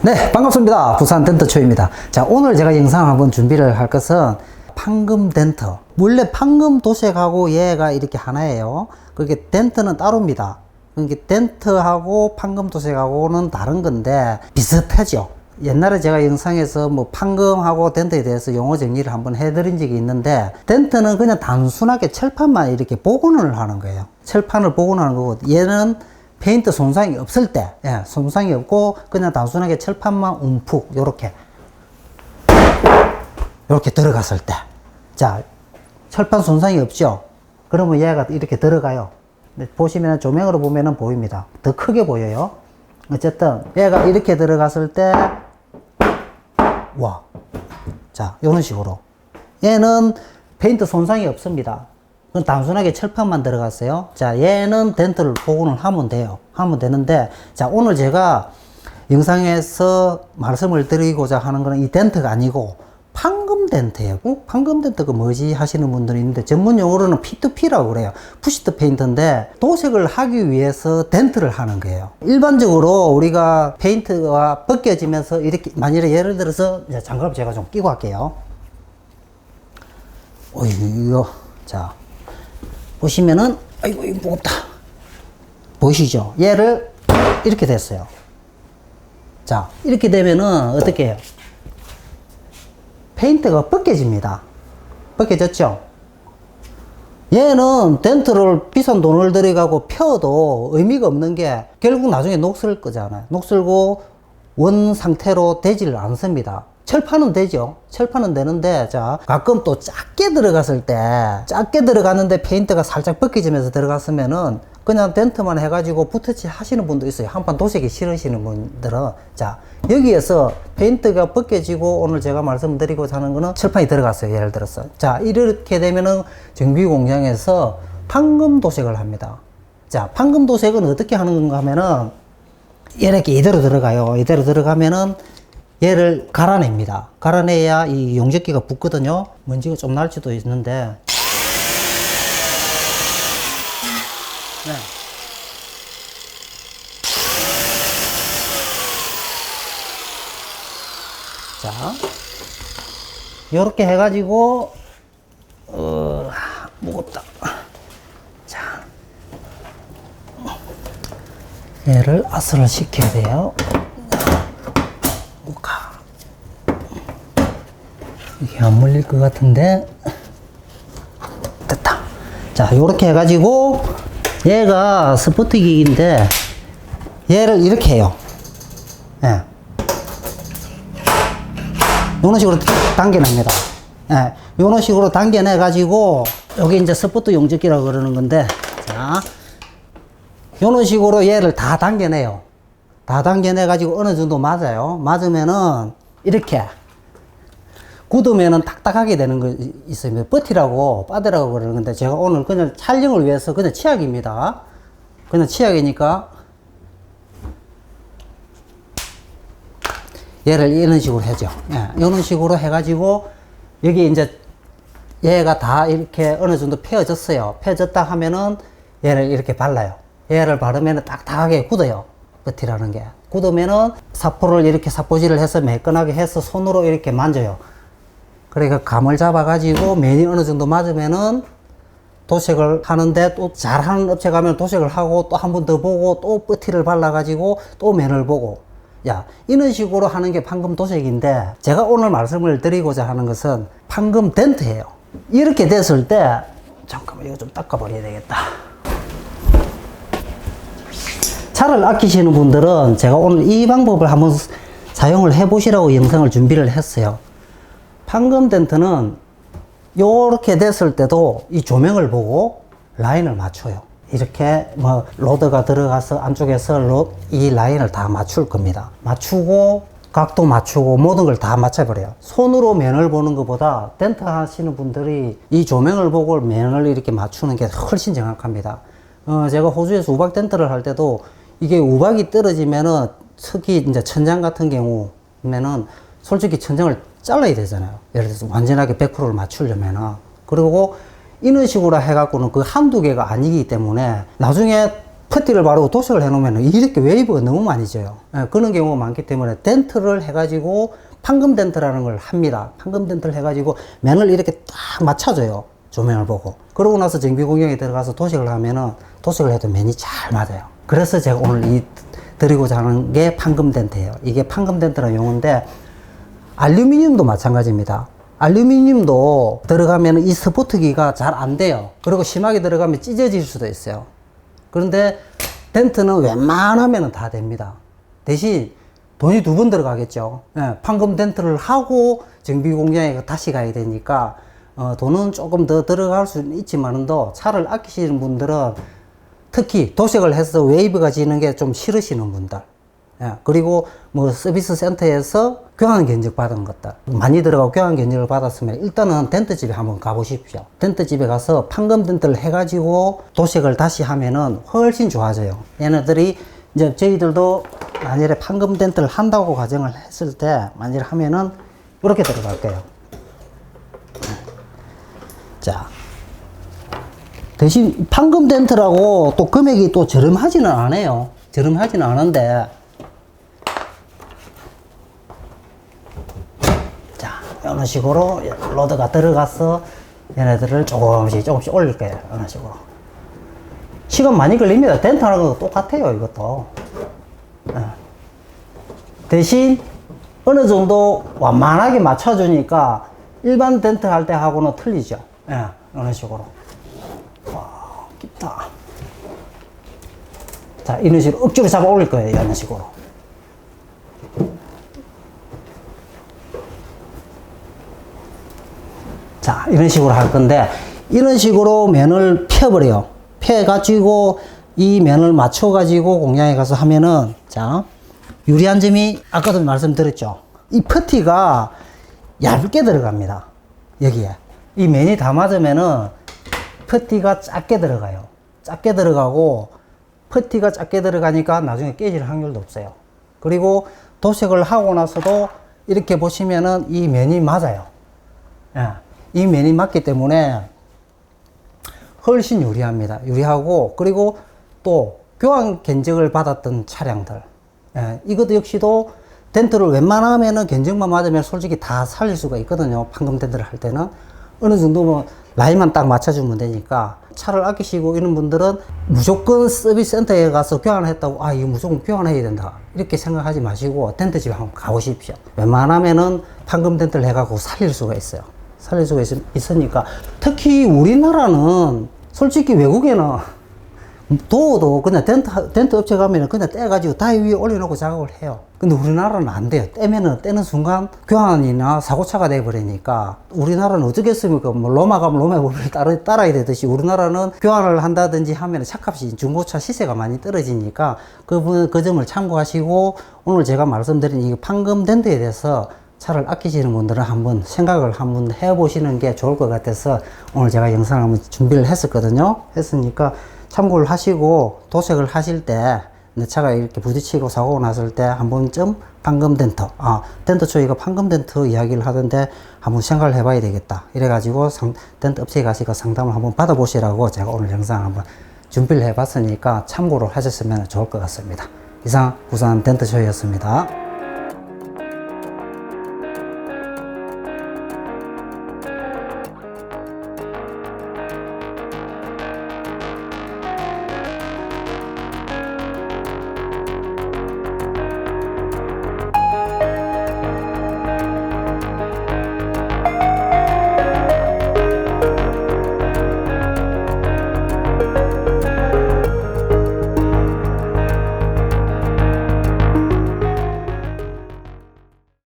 네, 반갑습니다. 부산 덴터초입니다. 자, 오늘 제가 영상 한번 준비를 할 것은 판금 덴터. 원래 판금 도색하고 얘가 이렇게 하나예요. 그게 덴터는 따로입니다. 그게 덴터하고 판금 도색하고는 다른 건데 비슷하죠. 옛날에 제가 영상에서 뭐 판금하고 덴터에 대해서 용어 정리를 한번 해드린 적이 있는데, 덴터는 그냥 단순하게 철판만 이렇게 복원을 하는 거예요. 철판을 복원하는 거고, 얘는 페인트 손상이 없을 때, 손상이 없고 그냥 단순하게 철판만 움푹 요렇게 들어갔을 때, 자, 철판 손상이 없죠. 그러면 얘가 이렇게 들어가요. 보시면 조명으로 보면은 보입니다. 더 크게 보여요. 어쨌든 얘가 이렇게 들어갔을 때, 와, 자, 요런 식으로 얘는 페인트 손상이 없습니다. 그건 단순하게 철판만 들어갔어요. 자, 얘는 덴터를 복원을 하면 돼요. 하면 되는데, 자, 오늘 제가 영상에서 말씀을 드리고자 하는 거는 이 덴터가 아니고 판금 덴터예요. 판금 덴터가 뭐지 하시는 분들이 있는데, 전문 용어로는 P2P라고 그래요. 푸시드 페인트인데 도색을 하기 위해서 덴터를 하는 거예요. 일반적으로 우리가 페인트가 벗겨지면서 이렇게, 만일에 예를 들어서 이제 장갑 제가 좀 끼고 할게요. 이거, 자, 보시면은, 아이고, 이거 무겁다. 보이시죠? 얘를 이렇게 됐어요. 자, 이렇게 되면은 어떻게 해요? 페인트가 벗겨집니다. 벗겨졌죠? 얘는 덴터를 비싼 돈을 들여가고 펴도 의미가 없는 게 결국 나중에 녹슬 거잖아요. 녹슬고 원 상태로 되지를 않습니다. 철판은 되죠. 철판은 되는데, 자, 가끔 또 작게 들어갔을 때, 작게 들어갔는데 페인트가 살짝 벗겨지면서 들어갔으면은 그냥 덴트만 해가지고 붓터치 하시는 분도 있어요. 한판 도색이 싫으시는 분들은. 자, 여기에서 페인트가 벗겨지고 오늘 제가 말씀드리고자 하는 거는 철판이 들어갔어요. 예를 들어서. 자, 이렇게 되면은 정비 공장에서 판금 도색을 합니다. 자, 판금 도색은 어떻게 하는 건가 하면은 이렇게 이대로 들어가요. 이대로 들어가면은 얘를 갈아냅니다. 갈아내야 이 용접기가 붙거든요. 먼지가 좀 날 수도 있는데. 네. 자, 요렇게 해가지고, 무겁다. 자, 얘를 아스를 시켜야 돼요. 이게 안 물릴 것 같은데, 됐다. 자, 요렇게 해가지고 얘가 스포트기인데 얘를 이렇게 해요. 예. 요런 식으로 당겨냅니다. 예. 요런 식으로 당겨내가지고, 여기 이제 스포트 용접기라고 그러는 건데, 자, 요런 식으로 얘를 다 당겨내요. 다 당겨내가지고 어느 정도 맞아요. 맞으면은 이렇게 굳으면은 딱딱하게 되는 거 있어요. 버티라고, 빠드라고 그러는 건데, 제가 오늘 그냥 촬영을 위해서 그냥 치약입니다. 그냥 치약이니까 얘를 이런 식으로 해죠. 예, 이런 식으로 해가지고, 여기 이제 얘가 다 이렇게 어느 정도 펴졌어요. 펴졌다 하면은 얘를 이렇게 발라요. 얘를 바르면은 딱딱하게 굳어요. 버티라는 게. 굳으면은 사포를 이렇게 사포질을 해서 매끈하게 해서 손으로 이렇게 만져요. 그러니까 감을 잡아가지고 면이 어느 정도 맞으면은 도색을 하는데, 또 잘하는 업체 가면 도색을 하고 또 한 번 더 보고 또 putty를 발라가지고 또 면을 보고, 야, 이런 식으로 하는 게 판금 도색인데, 제가 오늘 말씀을 드리고자 하는 것은 판금 덴트예요. 이렇게 됐을 때, 잠깐만 이거 좀 닦아버려야 되겠다. 차를 아끼시는 분들은 제가 오늘 이 방법을 한번 사용을 해보시라고 영상을 준비를 했어요. 판금 덴트는 요렇게 됐을 때도 이 조명을 보고 라인을 맞춰요. 이렇게 뭐 로드가 들어가서 안쪽에서 이 라인을 다 맞출 겁니다. 맞추고 각도 맞추고 모든 걸 다 맞춰버려요. 손으로 면을 보는 것보다 덴트 하시는 분들이 이 조명을 보고 면을 이렇게 맞추는 게 훨씬 정확합니다. 제가 호주에서 우박 덴트를 할 때도 이게 우박이 떨어지면은, 특히 이제 천장 같은 경우면은 솔직히 천장을 잘라야 되잖아요. 예를 들어서 완전하게 100%를 맞추려면은. 그리고 이런 식으로 해갖고는 그 한두 개가 아니기 때문에 나중에 퍼티를 바르고 도색을 해놓으면 이렇게 웨이브가 너무 많이 져요. 예, 그런 경우가 많기 때문에 덴트를 해가지고 판금 덴트라는 걸 합니다. 판금 덴트를 해가지고 면을 이렇게 딱 맞춰줘요. 조명을 보고. 그러고 나서 정비 공정에 들어가서 도색을 하면은 도색을 해도 면이 잘 맞아요. 그래서 제가 오늘 드리고자 하는 게 판금 덴트예요. 이게 판금 덴트라는 용어인데 알루미늄도 마찬가지입니다. 알루미늄도 들어가면 이 스포트기가 잘 안 돼요. 그리고 심하게 들어가면 찢어질 수도 있어요. 그런데 덴트는 웬만하면 다 됩니다. 대신 돈이 2번 들어가겠죠. 예, 판금 덴트를 하고 정비 공장에 다시 가야 되니까 돈은 조금 더 들어갈 수는 있지만도 차를 아끼시는 분들은 특히 도색을 해서 웨이브가 지는 게 좀 싫으시는 분들, 예, 그리고 뭐 서비스 센터에서 교환 견적 받은 것들 많이 들어가고 교환 견적을 받았으면 일단은 덴트집에 한번 가보십시오. 덴트집에 가서 판금 덴트를 해가지고 도색을 다시 하면은 훨씬 좋아져요. 얘네들이 이제 저희들도 만일에 판금 덴트를 한다고 가정을 했을 때 만일 하면은 이렇게 들어갈 거예요. 자, 대신 판금 덴트라고 또 금액이 또 저렴하지는 않아요. 저렴하지는 않은데, 자, 이런 식으로 로드가 들어가서 얘네들을 조금씩 올릴 거예요. 이런 식으로. 시간 많이 걸립니다. 덴트 하는 것도 똑같아요, 이것도. 예. 대신 어느 정도 완만하게 맞춰주니까 일반 덴트 할 때 하고는 틀리죠. 예, 이런 식으로. 와, 깊다. 자, 이런 식으로 억지로 잡아 올릴 거예요, 이런 식으로. 자, 이런 식으로 할 건데, 이런 식으로 면을 펴버려요. 펴가지고, 이 면을 맞춰가지고 공장에 가서 하면은, 자, 유리한 점이 아까도 말씀드렸죠. 이 퍼티가 얇게 들어갑니다. 여기에. 이 면이 다 맞으면은 퍼티가 작게 들어가요. 작게 들어가고, 퍼티가 작게 들어가니까 나중에 깨질 확률도 없어요. 그리고 도색을 하고 나서도 이렇게 보시면은 이 면이 맞아요. 예. 이 면이 맞기 때문에 훨씬 유리합니다. 유리하고, 그리고 또 교환 견적을 받았던 차량들. 예. 이것도 역시도 덴트를 웬만하면은 견적만 맞으면 솔직히 다 살릴 수가 있거든요. 판금 덴트를 할 때는. 어느 정도 뭐 라인만 딱 맞춰주면 되니까 차를 아끼시고 이런 분들은 무조건 서비스 센터에 가서 교환을 했다고 이거 무조건 교환해야 된다 이렇게 생각하지 마시고 덴트집에 한번 가보십시오. 웬만하면은 판금 덴트를 해갖고 살릴 수가 있어요. 살릴 수가 있으니까 특히 우리나라는 솔직히 외국에는 도어도 그냥 덴트 업체 가면은 그냥 떼가지고 다이 위에 올려놓고 작업을 해요. 근데 우리나라는 안 돼요. 떼는 순간 교환이나 사고차가 돼버리니까 우리나라는 어쩌겠습니까? 뭐 로마 가면 로마의 법을 따라야 되듯이 우리나라는 교환을 한다든지 하면 차값이 중고차 시세가 많이 떨어지니까 그 점을 참고하시고 오늘 제가 말씀드린 이 판금 덴트에 대해서 차를 아끼시는 분들은 한번 생각을 한번 해보시는 게 좋을 것 같아서 오늘 제가 영상을 한번 준비를 했었거든요. 했으니까 참고를 하시고 도색을 하실 때 내 차가 이렇게 부딪히고 사고가 났을 때 한 번쯤 판금 덴트, 덴트 초이가 판금 덴트 이야기를 하던데 한번 생각을 해봐야 되겠다. 이래가지고 덴트 업체에 가시고 상담을 한번 받아보시라고 제가 오늘 영상 한번 준비를 해봤으니까 참고를 하셨으면 좋을 것 같습니다. 이상 부산 덴트 초이였습니다.